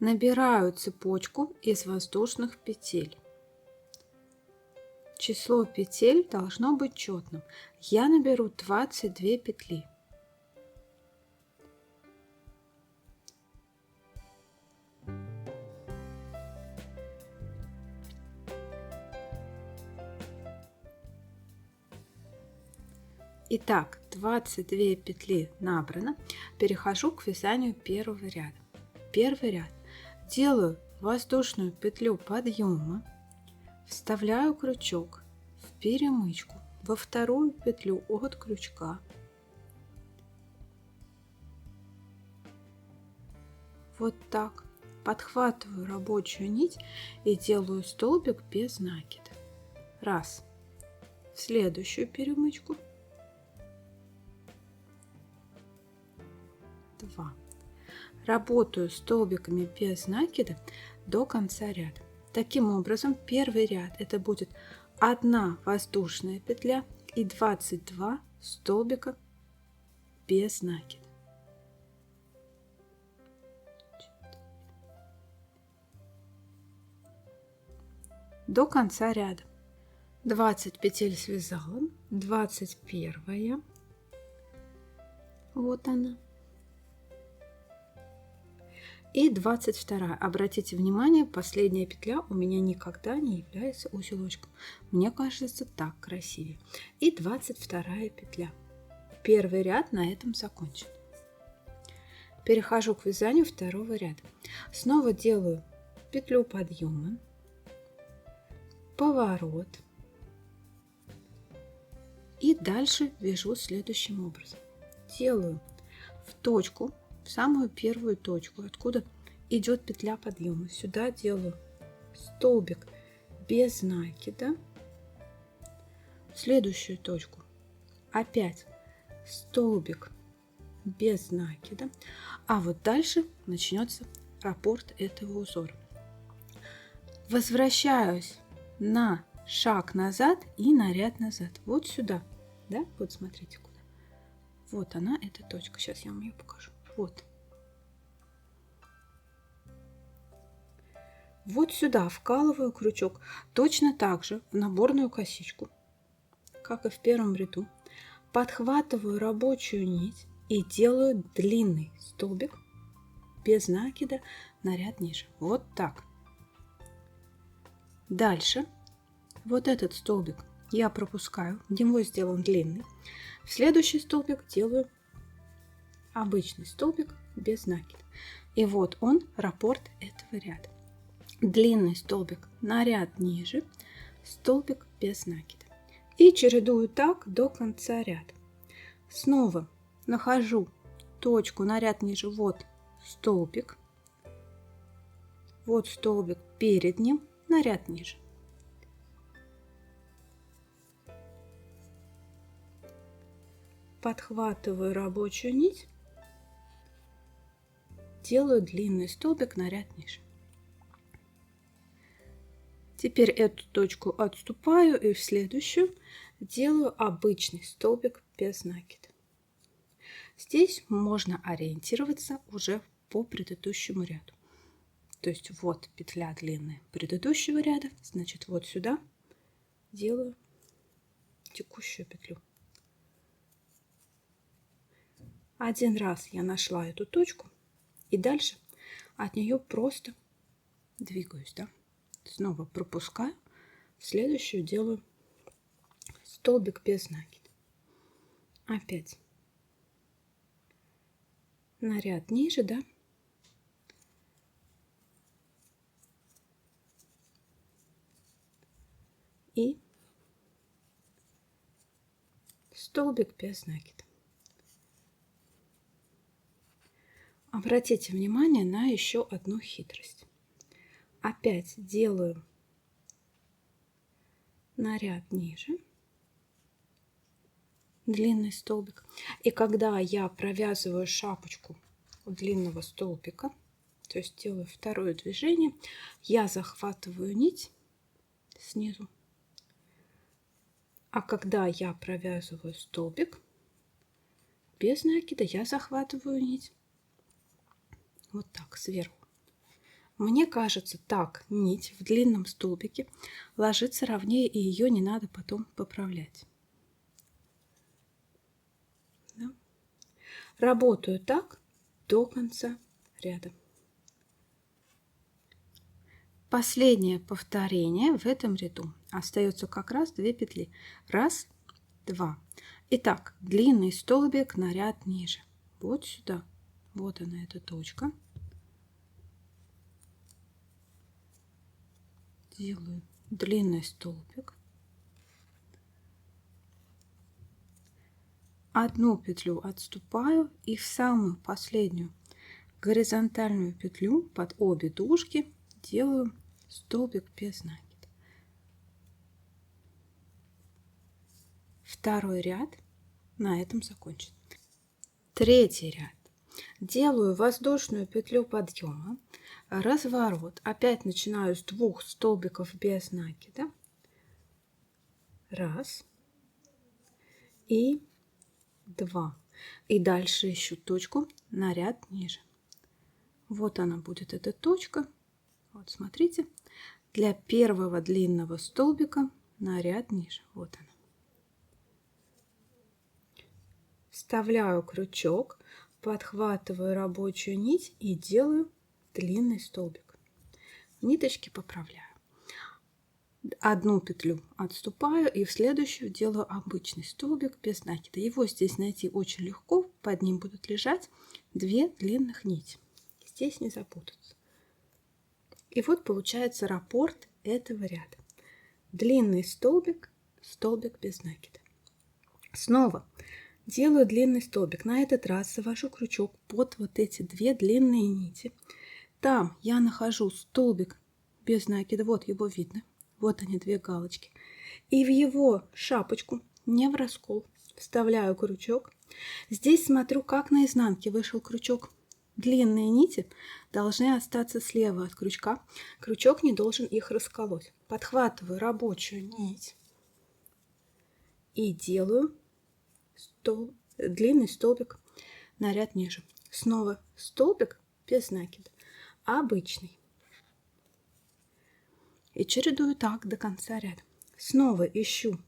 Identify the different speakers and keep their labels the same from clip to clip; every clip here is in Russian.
Speaker 1: Набираю цепочку из воздушных петель. Число петель должно быть четным. Я наберу 22 петли. Итак, 22 петли набрано. Перехожу к вязанию первого ряда. Первый ряд. Делаю воздушную петлю подъема, вставляю крючок в перемычку во вторую петлю от крючка. Вот так. Подхватываю рабочую нить и делаю столбик без накида. Раз. В следующую перемычку. 2. Работаю столбиками без накида до конца ряда. Таким образом, первый ряд это будет 1 воздушная петля и 22 столбика без накида. До конца ряда. 20 петель связала, 21, вот она, и 22. Обратите внимание, последняя петля у меня никогда не является узелочком. Мне кажется, так красивее. И 22 петля. Первый ряд на этом закончен. Перехожу к вязанию второго ряда. Снова делаю петлю подъема, поворот и дальше вяжу следующим образом. Делаю в точку, в самую первую точку, откуда идет петля подъема. Сюда делаю столбик без накида. В следующую точку опять столбик без накида. А вот дальше начнется раппорт этого узора. Возвращаюсь на шаг назад и на ряд назад. Вот сюда. Да? Вот смотрите куда. Вот она, эта точка. Сейчас я вам ее покажу. Вот. Вот сюда вкалываю крючок. Точно так же в наборную косичку, как и в первом ряду. Подхватываю рабочую нить и делаю длинный столбик без накида на ряд ниже. Вот так. Дальше вот этот столбик я пропускаю, его сделан длинный. В следующий столбик делаю обычный столбик без накида. И вот он, раппорт этого ряда. Длинный столбик на ряд ниже, столбик без накида. И чередую так до конца ряда. Снова нахожу точку на ряд ниже, вот столбик перед ним на ряд ниже. Подхватываю рабочую нить, делаю длинный столбик на ряд ниже. Теперь эту точку отступаю и в следующую делаю обычный столбик без накида. Здесь можно ориентироваться уже по предыдущему ряду. То есть вот петля длинная предыдущего ряда, значит вот сюда делаю текущую петлю. Один раз я нашла эту точку и дальше от нее просто двигаюсь, да? Снова пропускаю, в следующую делаю столбик без накида. Опять на ряд ниже, да? И столбик без накида. Обратите внимание на еще одну хитрость. Опять делаю на ряд ниже длинный столбик. И когда я провязываю шапочку у длинного столбика, то есть делаю второе движение, я захватываю нить снизу. А когда я провязываю столбик без накида, я захватываю нить вот так сверху. Мне кажется, так нить в длинном столбике ложится ровнее, и ее не надо потом поправлять. Да? Работаю так до конца ряда. Последнее повторение в этом ряду. Остается как раз 2 петли. Раз, два. Итак, длинный столбик на ряд ниже. Вот сюда. Вот она, эта точка. Делаю длинный столбик. Одну петлю отступаю и в самую последнюю горизонтальную петлю под обе дужки делаю столбик без накида. Второй ряд на этом закончен. Третий ряд. Делаю воздушную петлю подъема, разворот. Опять начинаю с 2 столбиков без накида. Раз и 2. И дальше ищу точку на ряд ниже. Вот она будет, эта точка. Вот смотрите, для первого длинного столбика на ряд ниже. Вот она. Вставляю крючок, подхватываю рабочую нить и делаю длинный столбик. Ниточки поправляю. Одну петлю отступаю и в следующую делаю обычный столбик без накида. Его здесь найти очень легко. Под ним будут лежать 2 длинных нити. Здесь не запутаться. И вот получается раппорт этого ряда. Длинный столбик, столбик без накида. Снова делаю длинный столбик. На этот раз завожу крючок под вот эти 2 длинные нити. Там я нахожу столбик без накида. Вот его видно. Вот они, 2 галочки. И в его шапочку, не в раскол, вставляю крючок. Здесь смотрю, как на изнанке вышел крючок. Длинные нити должны остаться слева от крючка. Крючок не должен их расколоть. Подхватываю рабочую нить и делаю длинный столбик на ряд ниже. Снова столбик без накида. Обычный. И чередую так до конца ряда. Снова ищу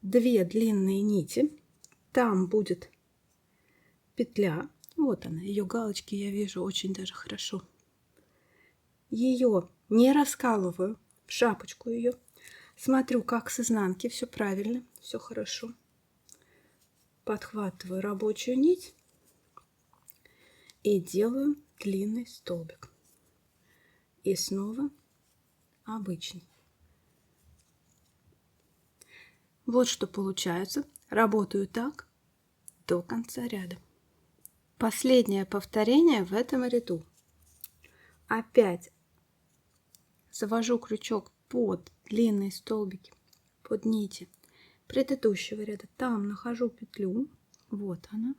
Speaker 1: 2 длинные нити. Там будет петля. Вот она, ее галочки я вижу очень даже хорошо. Ее не раскалываю, в шапочку ее. Смотрю, как с изнанки, все правильно, все хорошо. Подхватываю рабочую нить и делаю длинный столбик. И снова обычный. Вот что получается. Работаю так до конца ряда. Последнее повторение в этом ряду. Опять завожу крючок под длинные столбики, под нити предыдущего ряда. Там нахожу петлю. Вот она.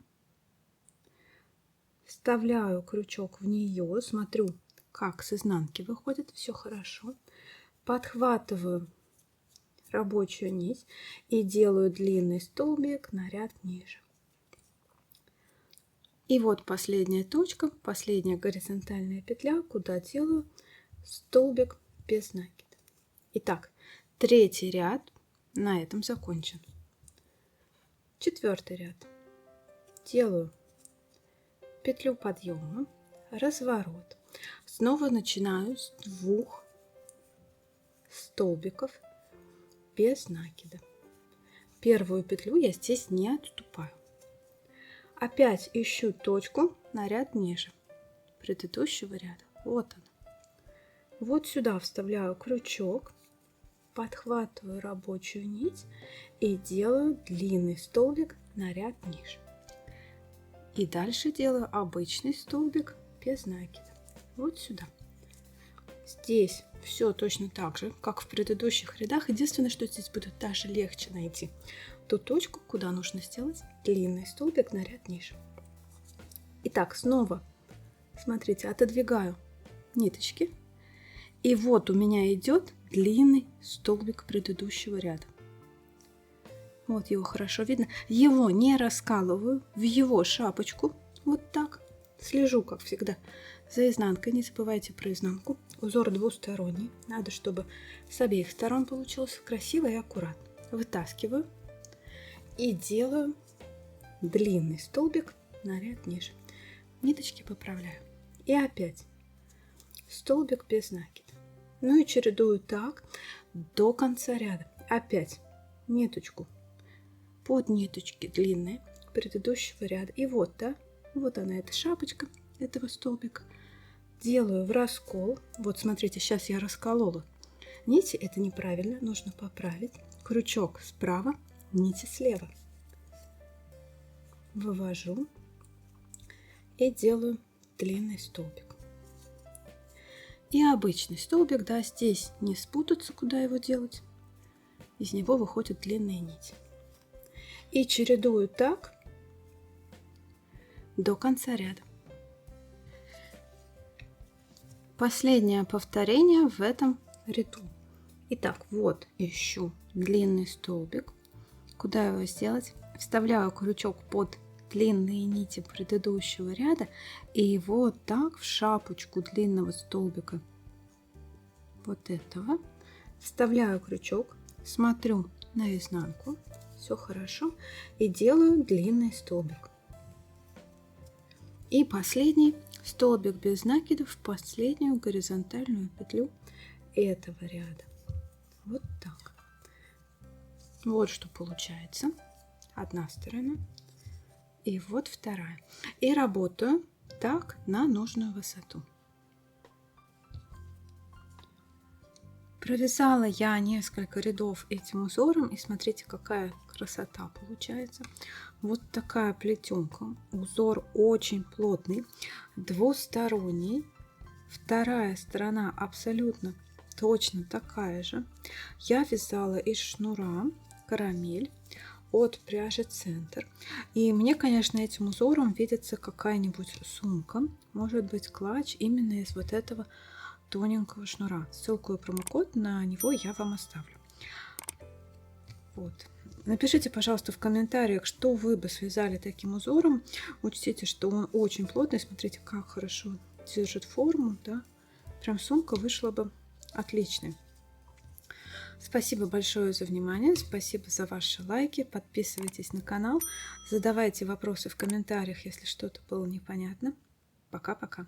Speaker 1: Вставляю крючок в нее. Смотрю, как с изнанки выходит. Все хорошо. Подхватываю рабочую нить и делаю длинный столбик на ряд ниже. И вот последняя точка, последняя горизонтальная петля, куда делаю столбик без накида. Итак, третий ряд на этом закончен. Четвертый ряд. Делаю петлю подъема, разворот. Снова начинаю с 2 столбиков без накида. Первую петлю я здесь не отступаю. Опять ищу точку на ряд ниже предыдущего ряда. Вот она. Вот сюда вставляю крючок, подхватываю рабочую нить и делаю длинный столбик на ряд ниже. И дальше делаю обычный столбик без накида. Вот сюда. Здесь все точно так же, как в предыдущих рядах. Единственное, что здесь будет даже легче найти ту точку, куда нужно сделать длинный столбик на ряд ниже. Итак, снова, смотрите, отодвигаю ниточки. И вот у меня идет длинный столбик предыдущего ряда. Вот его хорошо видно. Его не раскалываю в его шапочку. Вот так. Слежу, как всегда, за изнанкой. Не забывайте про изнанку. Узор двусторонний. Надо, чтобы с обеих сторон получилось красиво и аккуратно. Вытаскиваю и делаю длинный столбик на ряд ниже. Ниточки поправляю. И опять столбик без накида. Ну и чередую так до конца ряда. Опять ниточку под ниточки длинные предыдущего ряда. И вот, да, вот она, эта шапочка этого столбика. Делаю в раскол. Вот смотрите, сейчас я расколола нити. Это неправильно, нужно поправить. Крючок справа, нити слева. Вывожу и делаю длинный столбик. И обычный столбик, да, здесь не спутаться, куда его делать. Из него выходят длинные нити. И чередую так до конца ряда. Последнее повторение в этом ряду. Итак, вот ищу длинный столбик. Куда его сделать? Вставляю крючок под длинные нити предыдущего ряда и вот так в шапочку длинного столбика вот этого вставляю крючок, смотрю на изнанку, все хорошо, и делаю длинный столбик. И последний столбик без накидов в последнюю горизонтальную петлю этого ряда. Вот так. Вот что получается. Одна сторона и вот вторая. И работаю так на нужную высоту. Провязала я несколько рядов этим узором, и смотрите, какая красота получается. Вот такая плетенка. Узор очень плотный, двусторонний. Вторая сторона абсолютно точно такая же. Я вязала из шнура карамель от пряжи Центр. И мне, конечно, этим узором видится какая-нибудь сумка, может быть клатч именно из вот этого тоненького шнура. Ссылку и промокод на него я вам оставлю. Вот. Напишите, пожалуйста, в комментариях, что вы бы связали таким узором. Учтите, что он очень плотный. Смотрите, как хорошо держит форму, да? Прям сумка вышла бы отличной. Спасибо большое за внимание, спасибо за ваши лайки, подписывайтесь на канал, задавайте вопросы в комментариях, если что-то было непонятно. Пока-пока.